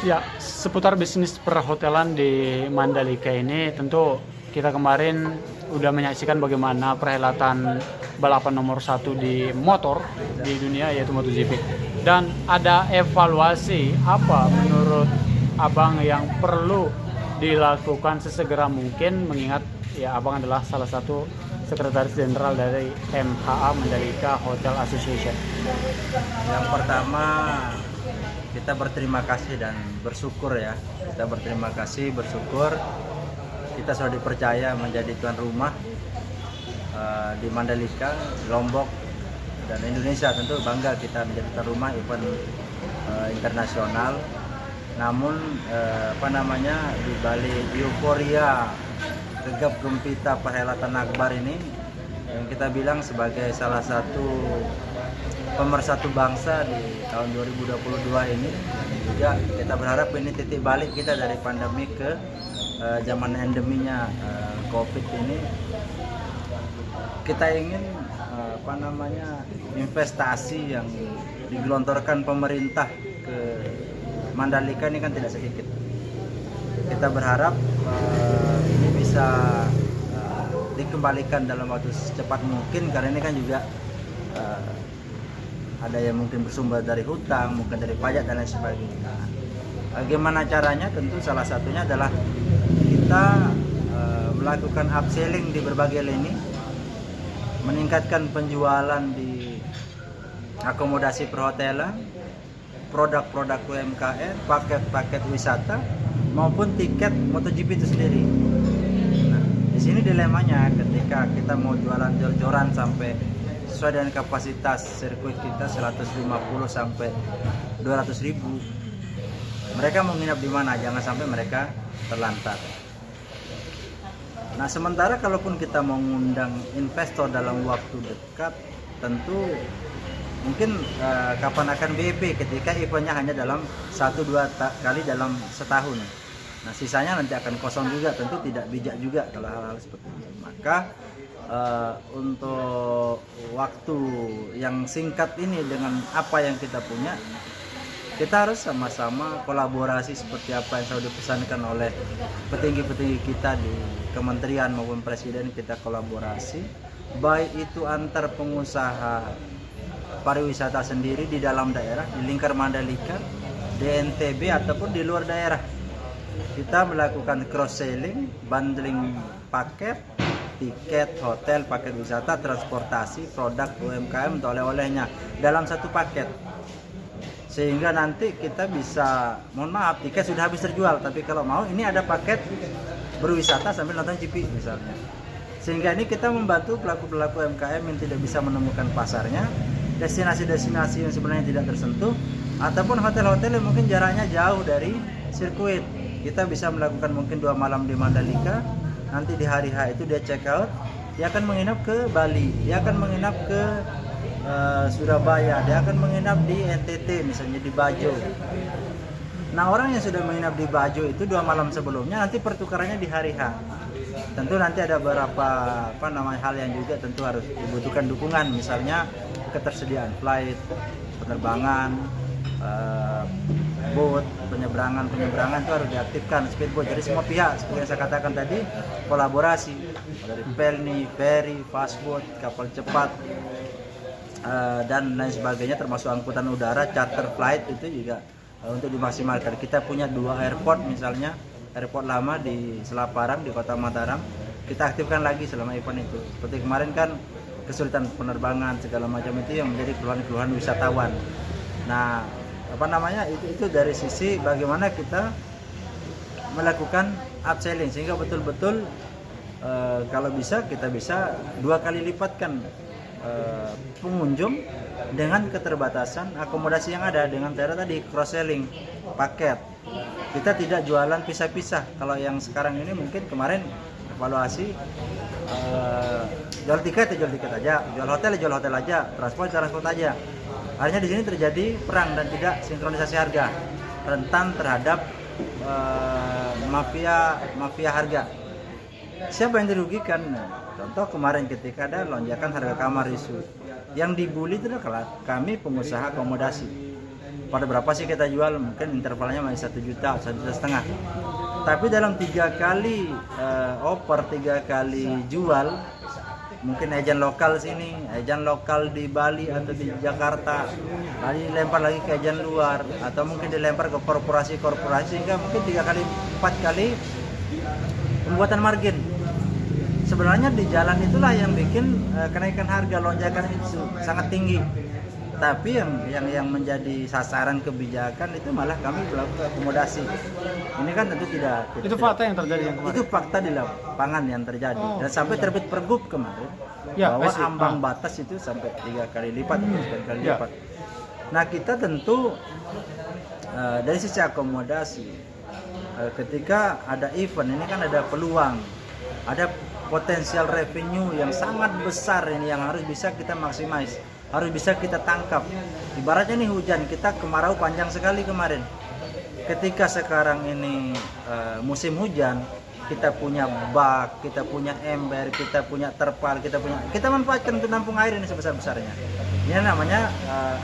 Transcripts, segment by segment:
Ya, seputar bisnis perhotelan di Mandalika ini tentu kita kemarin udah menyaksikan bagaimana perhelatan balapan nomor satu di motor di dunia yaitu MotoGP. Dan ada evaluasi apa menurut Abang yang perlu dilakukan sesegera mungkin mengingat ya Abang adalah salah satu sekretaris jenderal dari MHA Mandalika Hotel Association. Yang pertama, kita berterima kasih dan bersyukur ya. Kita berterima kasih, bersyukur kita sudah dipercaya menjadi tuan rumah di Mandalika, Lombok, dan Indonesia. Tentu bangga kita menjadi tuan rumah event internasional. Namun di balik euforia gegap gempita perhelatan akbar ini yang kita bilang sebagai salah satu pemersatu bangsa di tahun 2022 ini, juga kita berharap ini titik balik kita dari pandemi ke zaman endeminya COVID ini. Kita ingin investasi yang digelontorkan pemerintah ke Mandalika ini kan tidak sedikit. Kita berharap ini bisa dikembalikan dalam waktu secepat mungkin, karena ini kan juga ada yang mungkin bersumber dari hutang, mungkin dari pajak dan lain sebagainya. Bagaimana caranya? Tentu salah satunya adalah kita melakukan upselling di berbagai lini, meningkatkan penjualan di akomodasi perhotelan, produk-produk UMKM, paket-paket wisata, maupun tiket MotoGP itu sendiri. Nah, di sini dilemanya ketika kita mau jualan jor-joran sampai sesuai dengan kapasitas sirkuit kita 150 sampai 200 ribu, mereka mau nginap di mana? Jangan sampai mereka terlantar. Nah, sementara kalaupun kita mau mengundang investor dalam waktu dekat, tentu mungkin kapan akan BEP ketika eventnya hanya dalam 1-2 kali dalam setahun. Nah, sisanya nanti akan kosong juga, tentu tidak bijak juga kalau hal-hal seperti itu. Maka untuk waktu yang singkat ini dengan apa yang kita punya, kita harus sama-sama kolaborasi seperti apa yang sudah dipesankan oleh petinggi-petinggi kita di kementerian maupun presiden. Kita kolaborasi, baik itu antar pengusaha pariwisata sendiri di dalam daerah, di lingkar Mandalika, di NTB ataupun di luar daerah. Kita melakukan cross selling, bundling paket, tiket, hotel, paket wisata, transportasi, produk UMKM untuk oleh-olehnya dalam satu paket. Sehingga nanti kita bisa, mohon maaf, tiket sudah habis terjual, tapi kalau mau ini ada paket berwisata sambil nonton GP misalnya. Sehingga ini kita membantu pelaku-pelaku UMKM yang tidak bisa menemukan pasarnya, destinasi-destinasi yang sebenarnya tidak tersentuh, ataupun hotel-hotel yang mungkin jaraknya jauh dari sirkuit. Kita bisa melakukan mungkin 2 malam di Mandalika, nanti di hari H itu dia check out, dia akan menginap ke Bali, dia akan menginap ke Surabaya, dia akan menginap di NTT misalnya, di Bajo. Nah, orang yang sudah menginap di Bajo itu 2 malam sebelumnya, nanti pertukarannya di hari H. Tentu nanti ada beberapa hal yang juga tentu harus dibutuhkan dukungan, misalnya ketersediaan flight, penerbangan, boat, penyeberangan itu harus diaktifkan, speedboat. Jadi semua pihak seperti yang saya katakan tadi kolaborasi, dari Pelni, ferry, fastboat, kapal cepat, dan lain sebagainya, termasuk angkutan udara, charter flight itu juga untuk dimaksimalkan. Kita punya 2 airport, misalnya airport lama di Selaparang di Kota Mataram, kita aktifkan lagi selama event itu. Seperti kemarin kan kesulitan penerbangan segala macam itu yang menjadi keluhan-keluhan wisatawan. Nah, itu dari sisi bagaimana kita melakukan upselling sehingga betul-betul kalau bisa kita bisa 2 kali lipatkan pengunjung dengan keterbatasan akomodasi yang ada, dengan cara tadi cross selling paket. Kita tidak jualan pisah-pisah. Kalau yang sekarang ini mungkin kemarin evaluasi jual tiket aja, jual hotel aja, transport aja. Akhirnya di sini terjadi perang dan tidak sinkronisasi harga, rentan terhadap mafia harga. Siapa yang dirugikan? Contoh kemarin ketika ada lonjakan harga kamar isu, yang dibully itu adalah kami pengusaha akomodasi. pada berapa sih kita jual, mungkin intervalnya masih 1 juta, 1,5 juta. Tapi dalam 3 kali oper, 3 kali jual, mungkin agent lokal sini, agent lokal di Bali atau di Jakarta, lalu dilempar lagi ke agent luar, atau mungkin dilempar ke korporasi-korporasi, sehingga mungkin 3 kali 4 kali pembuatan margin. Sebenarnya di jalan itulah yang bikin kenaikan harga, lonjakan itu sangat tinggi. Tapi yang menjadi sasaran kebijakan itu malah kami melakukan akomodasi. Ini kan tentu tidak Itu fakta yang terjadi yang kemarin. itu fakta di lapangan yang terjadi. Dan sampai terbit pergub kemarin Ya, bahwa pasti. ambang batas itu sampai 3 kali lipat atau 4 kali Ya. lipat. Nah, kita tentu dari sisi akomodasi, ketika ada event ini kan ada peluang, ada potensial revenue yang sangat besar ini yang harus bisa kita maximize, harus bisa kita tangkap. Ibaratnya nih hujan, kita kemarau panjang sekali kemarin. Ketika sekarang ini musim hujan, kita punya bak, kita punya ember, kita punya terpal, kita manfaatkan untuk nampung air ini sebesar-besarnya. Ini namanya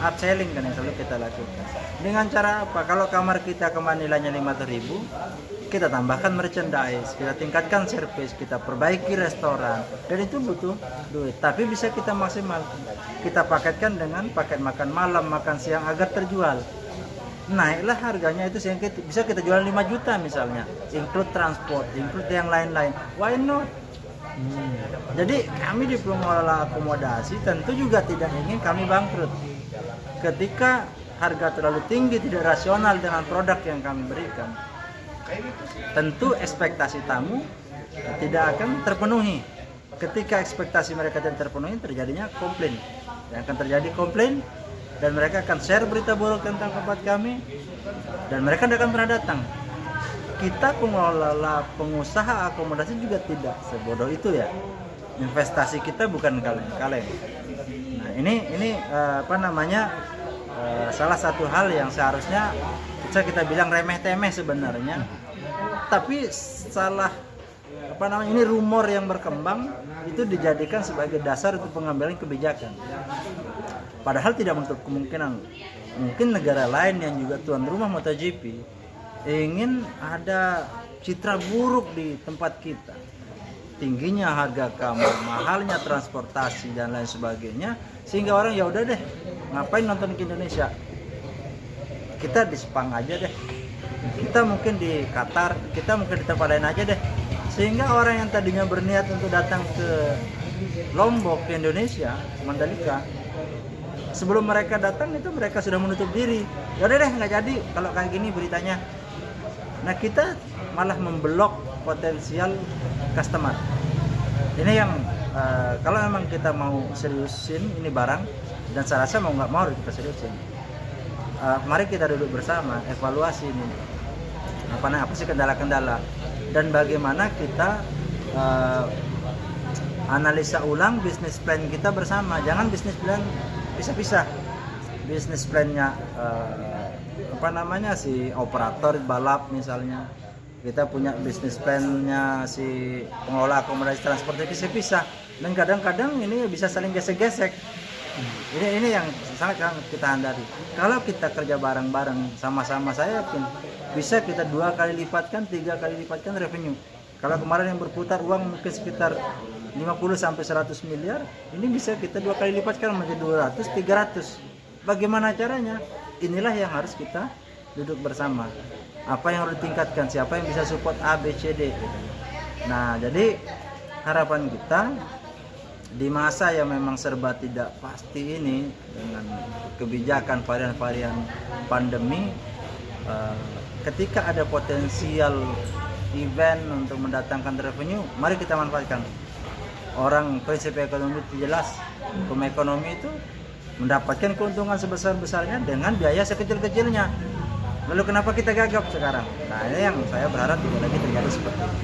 upselling kan yang selalu kita lakukan. Dengan cara apa? Kalau kamar kita kemarin nilainya 500.000, kita tambahkan merchandise, kita tingkatkan service, kita perbaiki restoran, dan itu butuh duit. Tapi bisa kita maksimal, kita paketkan dengan paket makan malam, makan siang agar terjual. Naiklah harganya itu sehingga bisa kita jual 5 juta misalnya, include transport, include yang lain-lain. Why not? Jadi kami di pengelola akomodasi tentu juga tidak ingin kami bangkrut. Ketika harga terlalu tinggi, tidak rasional dengan produk yang kami berikan, tentu ekspektasi tamu tidak akan terpenuhi. Ketika ekspektasi mereka tidak terpenuhi, terjadinya komplain. Yang akan terjadi komplain, dan mereka akan share berita buruk tentang tempat kami, dan mereka tidak akan pernah datang. Kita pengelola pengusaha akomodasi juga tidak sebodoh itu ya. Investasi kita bukan kaleng-kaleng. Nah, ini salah satu hal yang seharusnya bisa kita bilang remeh-temeh sebenarnya. Tapi ini rumor yang berkembang itu dijadikan sebagai dasar untuk pengambilan kebijakan. Padahal tidak menutup kemungkinan mungkin negara lain yang juga tuan rumah MotoGP ingin ada citra buruk di tempat kita, tingginya harga kamar, mahalnya transportasi dan lain sebagainya, sehingga orang ya udah deh, ngapain nonton ke Indonesia, kita di Sepang aja deh, kita mungkin di Qatar, kita mungkin di tempat lain aja deh, sehingga orang yang tadinya berniat untuk datang ke Lombok, ke Indonesia, Mandalika, sebelum mereka datang itu mereka sudah menutup diri. Ya udah deh, nggak jadi kalau kayak gini beritanya. Nah, kita malah memblok potensial customer. Ini yang kalau memang kita mau seriusin ini barang, dan saya rasa mau nggak mau kita seriusin. Mari kita duduk bersama, evaluasi ini. Apa sih kendala-kendala, dan bagaimana kita analisa ulang bisnis plan kita bersama. Jangan bisnis plan pisah-pisah. Bisnis plannya si operator balap misalnya, kita punya bisnis plannya si pengelola akomodasi transportasi pisah-pisah, dan kadang-kadang ini bisa saling gesek-gesek. Ini yang sangat kita hindari. Kalau kita kerja bareng-bareng sama-sama, saya yakin bisa kita 2 kali lipatkan, 3 kali lipatkan revenue. Kalau kemarin yang berputar uang mungkin sekitar 50-100 miliar, ini bisa kita 2 kali lipatkan menjadi 200-300. Bagaimana caranya? Inilah yang harus kita duduk bersama. Apa yang harus ditingkatkan, siapa yang bisa support A, B, C, D. Nah, jadi harapan kita di masa yang memang serba tidak pasti ini, dengan kebijakan varian-varian pandemi, ketika ada potensial event untuk mendatangkan revenue, mari kita manfaatkan. Orang prinsip ekonomi itu jelas, hukum ekonomi itu mendapatkan keuntungan sebesar-besarnya dengan biaya sekecil-kecilnya. Lalu kenapa kita gagap sekarang? Nah, ini yang saya berharap tidak lagi terjadi seperti itu.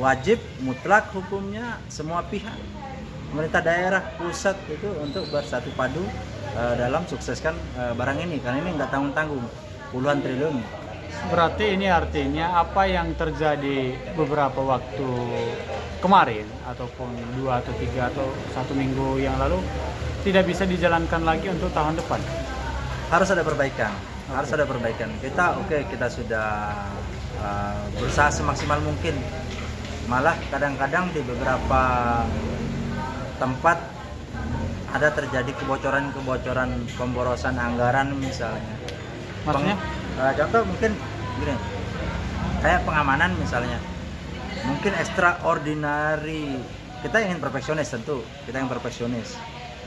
Wajib mutlak hukumnya semua pihak, pemerintah daerah, pusat itu untuk bersatu padu dalam sukseskan barang ini, karena ini nggak tanggung-tanggung, puluhan triliun. Berarti ini artinya apa yang terjadi beberapa waktu kemarin, ataupun 2 atau 3 atau 1 minggu yang lalu, tidak bisa dijalankan lagi untuk tahun depan. harus ada perbaikan. Harus ada perbaikan. Kita sudah berusaha semaksimal mungkin. Malah kadang-kadang di beberapa tempat ada terjadi kebocoran pemborosan anggaran misalnya. Maksudnya? Contoh mungkin gini, kayak pengamanan misalnya, mungkin extraordinary. Kita ingin perfeksionis, tentu kita ingin perfeksionis,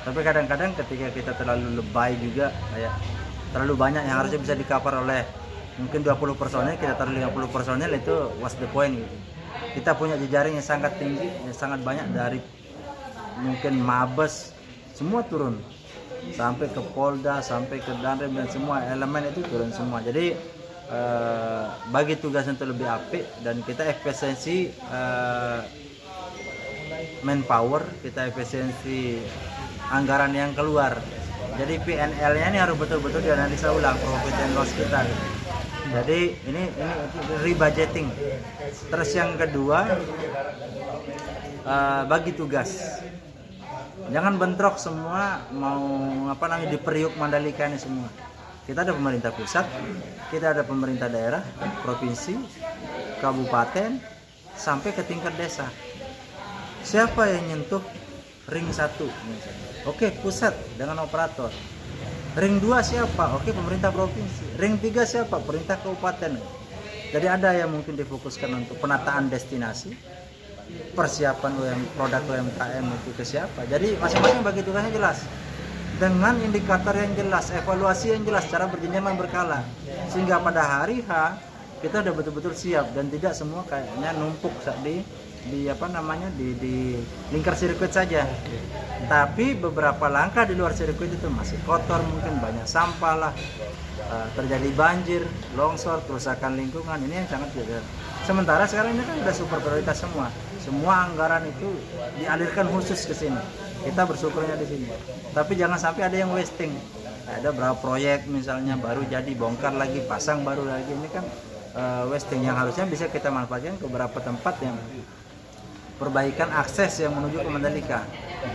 tapi kadang-kadang ketika kita terlalu lebay juga, kayak terlalu banyak yang harusnya bisa di cover oleh mungkin 20 personel, kita taruh 50 personel, itu what's the point gitu. Kita punya jejaring yang sangat tinggi, yang sangat banyak, dari mungkin Mabes semua turun sampai ke Polda, sampai ke Danrem, dan semua elemen itu turun semua. Jadi bagi tugasnya itu lebih apik, dan kita efisiensi manpower, kita efisiensi anggaran yang keluar. Jadi PNL-nya ini harus betul-betul dianalisa ulang, profit and loss kita. Jadi ini rebudgeting. Terus yang kedua, bagi tugas. Jangan bentrok semua, mau diperiuk Mandalika ini semua. Kita ada pemerintah pusat, kita ada pemerintah daerah, provinsi, kabupaten, sampai ke tingkat desa. Siapa yang nyentuh ring 1? Oke, pusat dengan operator. Ring 2 siapa? Oke, pemerintah provinsi. Ring 3 siapa? Pemerintah kabupaten. Jadi ada yang mungkin difokuskan untuk penataan destinasi, persiapan produk UMKM itu ke siapa. Jadi masing-masing bagi tugasnya jelas, dengan indikator yang jelas, evaluasi yang jelas, cara berjenjang dan berkala, sehingga pada hari H kita udah betul-betul siap, dan tidak semua kayaknya numpuk di lingkar sirkuit saja. Tapi beberapa langkah di luar sirkuit itu masih kotor, mungkin banyak sampah lah, terjadi banjir, longsor, kerusakan lingkungan. Ini yang sangat tidak. Sementara sekarang ini kan udah super prioritas semua anggaran itu dialirkan khusus ke sini. Kita bersyukurnya di sini. Tapi jangan sampai ada yang wasting. Ada berapa proyek misalnya baru jadi, bongkar lagi, pasang baru lagi. Ini kan wasting yang harusnya bisa kita manfaatkan ke beberapa tempat yang perbaikan akses yang menuju ke Mandalika.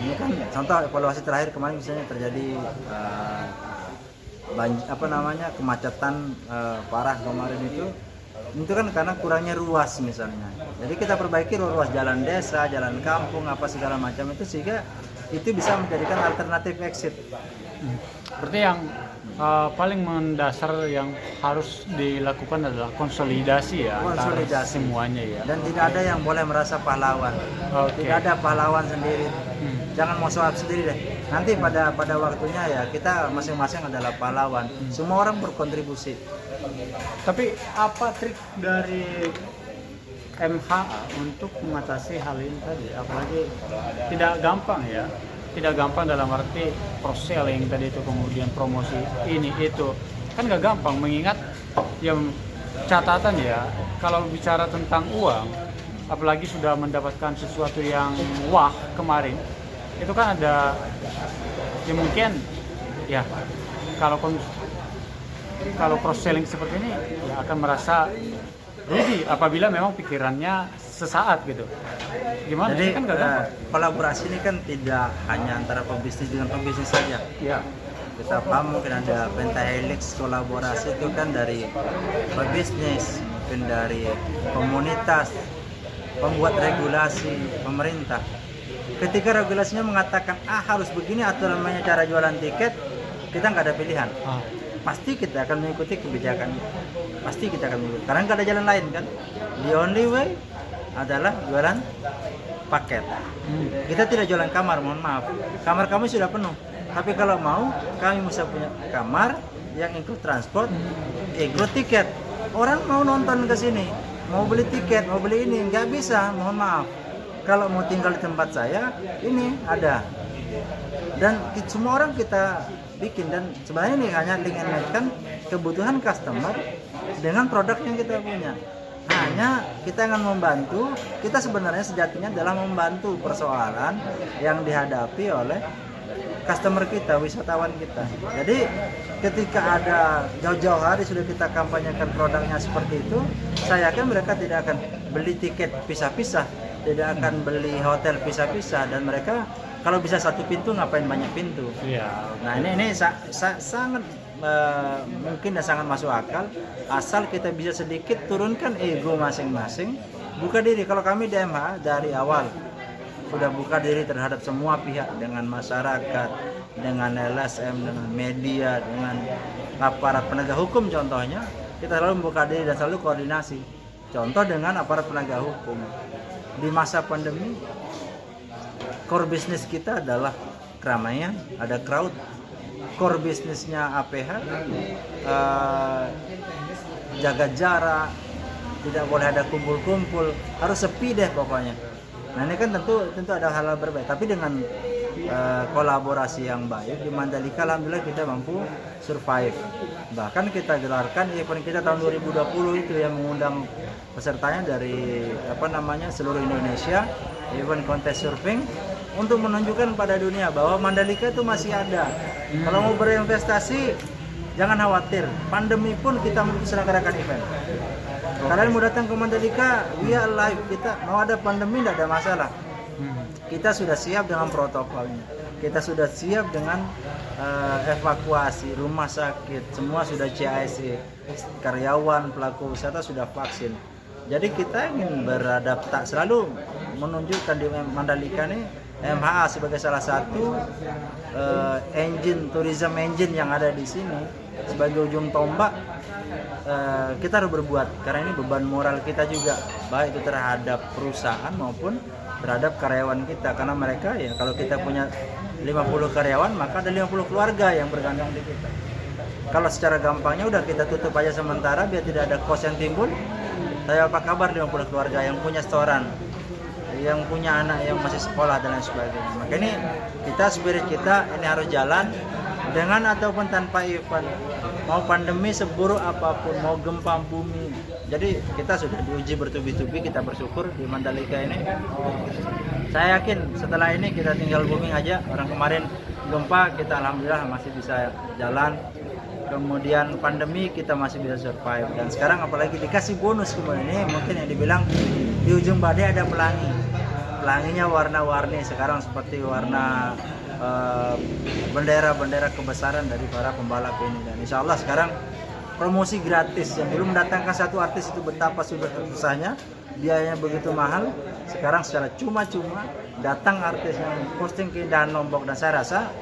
Ini kan contoh evaluasi terakhir kemarin misalnya terjadi kemacetan parah kemarin itu kan karena kurangnya ruas misalnya. Jadi kita perbaiki ruas jalan desa, jalan kampung, apa segala macam itu, sehingga itu bisa menjadikan alternatif exit. Berarti yang paling mendasar yang harus dilakukan adalah konsolidasi ya, antara semuanya ya. Dan tidak ada yang boleh merasa pahlawan. Tidak ada pahlawan sendiri. Jangan mau soal sendiri deh. Nanti pada waktunya ya kita masing-masing adalah pahlawan. Semua orang berkontribusi. Tapi apa trik dari MHA untuk mengatasi hal ini tadi? Apalagi tidak gampang ya. Tidak gampang dalam arti cross-selling tadi itu, kemudian promosi ini itu kan nggak gampang, mengingat yang catatan ya, kalau bicara tentang uang, apalagi sudah mendapatkan sesuatu yang wah kemarin, itu kan ada ya mungkin ya kalau cross-selling seperti ini ya akan merasa rugi apabila memang pikirannya sesaat gitu. Gimana? Jadi kan kolaborasi ini kan tidak hanya antara pebisnis dengan pebisnis saja. Ya. Kita paham mungkin ada pentahelix kolaborasi itu kan dari pebisnis, mungkin dari komunitas, pembuat regulasi, pemerintah. Ketika regulasinya mengatakan harus begini aturannya cara jualan tiket, kita nggak ada pilihan. Pasti kita akan mengikuti kebijakan. Pasti kita akan mengikuti. Karena nggak ada jalan lain kan. The only way adalah jualan paket. Kita tidak jualan kamar, mohon maaf. Kamar kami sudah penuh. Tapi kalau mau, kami bisa punya kamar yang include transport, include tiket. Orang mau nonton ke sini, mau beli tiket, mau beli ini, nggak bisa, mohon maaf. Kalau mau tinggal di tempat saya, ini ada. Dan semua orang kita bikin, dan sebenarnya ini hanya link and match kan kebutuhan customer dengan produk yang kita punya. Hanya kita akan membantu, kita sebenarnya sejatinya adalah membantu persoalan yang dihadapi oleh customer kita, wisatawan kita. Jadi ketika ada jauh-jauh hari sudah kita kampanyekan produknya seperti itu, saya yakin mereka tidak akan beli tiket pisah-pisah, tidak akan beli hotel pisah-pisah, dan mereka kalau bisa satu pintu ngapain banyak pintu. Iya. Nah ini sangat mungkin sangat masuk akal, asal kita bisa sedikit turunkan ego masing-masing, buka diri. Kalau kami di MHA dari awal sudah buka diri terhadap semua pihak, dengan masyarakat, dengan LSM, dengan media, dengan aparat penegak hukum contohnya, kita selalu membuka diri dan selalu koordinasi. Contoh dengan aparat penegak hukum. Di masa pandemi, core bisnis kita adalah keramaian, ada crowd. Core bisnisnya APH, jaga jarak, tidak boleh ada kumpul-kumpul, harus sepi deh pokoknya. Nah ini kan tentu ada hal-hal berbeda, tapi dengan kolaborasi yang baik di Mandalika, alhamdulillah kita mampu survive. Bahkan kita gelarkan event kita tahun 2020 itu yang mengundang pesertanya dari seluruh Indonesia, event kontes surfing, untuk menunjukkan pada dunia bahwa Mandalika itu masih ada. Kalau mau berinvestasi, jangan khawatir. Pandemi pun kita selenggarakan event. Kalian mau datang ke Mandalika, we are alive. Kita mau ada pandemi tidak ada masalah. Kita sudah siap dengan protokolnya. Kita sudah siap dengan evakuasi rumah sakit. Semua sudah CIC. Karyawan, pelaku wisata sudah vaksin. Jadi kita ingin beradaptasi, selalu menunjukkan di Mandalika ini MHA sebagai salah satu tourism engine yang ada di sini, sebagai ujung tombak. Kita harus berbuat, karena ini beban moral kita juga, baik itu terhadap perusahaan maupun terhadap karyawan kita, karena mereka ya, kalau kita punya 50 karyawan maka ada 50 keluarga yang bergantung di kita. Kalau secara gampangnya udah kita tutup aja sementara biar tidak ada kos yang timbul, saya apa kabar 50 keluarga yang punya setoran, yang punya anak yang masih sekolah dan lain sebagainya. Maka ini spirit kita ini harus jalan dengan ataupun tanpa event, mau pandemi seburuk apapun, mau gempa bumi. Jadi kita sudah diuji bertubi-tubi, kita bersyukur di Mandalika ini. Saya yakin setelah ini kita tinggal booming aja. Orang kemarin gempa kita alhamdulillah masih bisa jalan. Kemudian pandemi kita masih bisa survive, dan sekarang apalagi dikasih bonus kemudian ini, mungkin yang dibilang di ujung badai ada pelangi. Pelanginya warna-warni sekarang seperti warna bendera-bendera kebesaran dari para pembalap ini. Dan insya Allah sekarang promosi gratis, yang dulu mendatangkan satu artis itu betapa sudah susahnya, biayanya begitu mahal, sekarang secara cuma-cuma datang artis yang posting keindahan Lombok. Dan saya rasa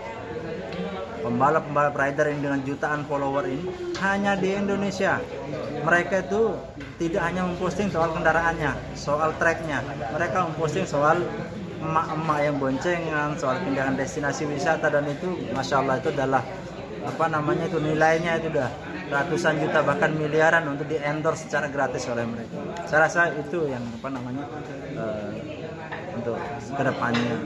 pembalap-pembalap rider yang dengan jutaan follower ini hanya di Indonesia, mereka itu tidak hanya memposting soal kendaraannya, soal treknya, mereka memposting soal emak-emak yang boncengan, soal keindahan destinasi wisata, dan itu masya Allah itu adalah itu nilainya itu udah ratusan juta bahkan miliaran untuk di endorse secara gratis oleh mereka. Saya rasa itu yang untuk kedepannya.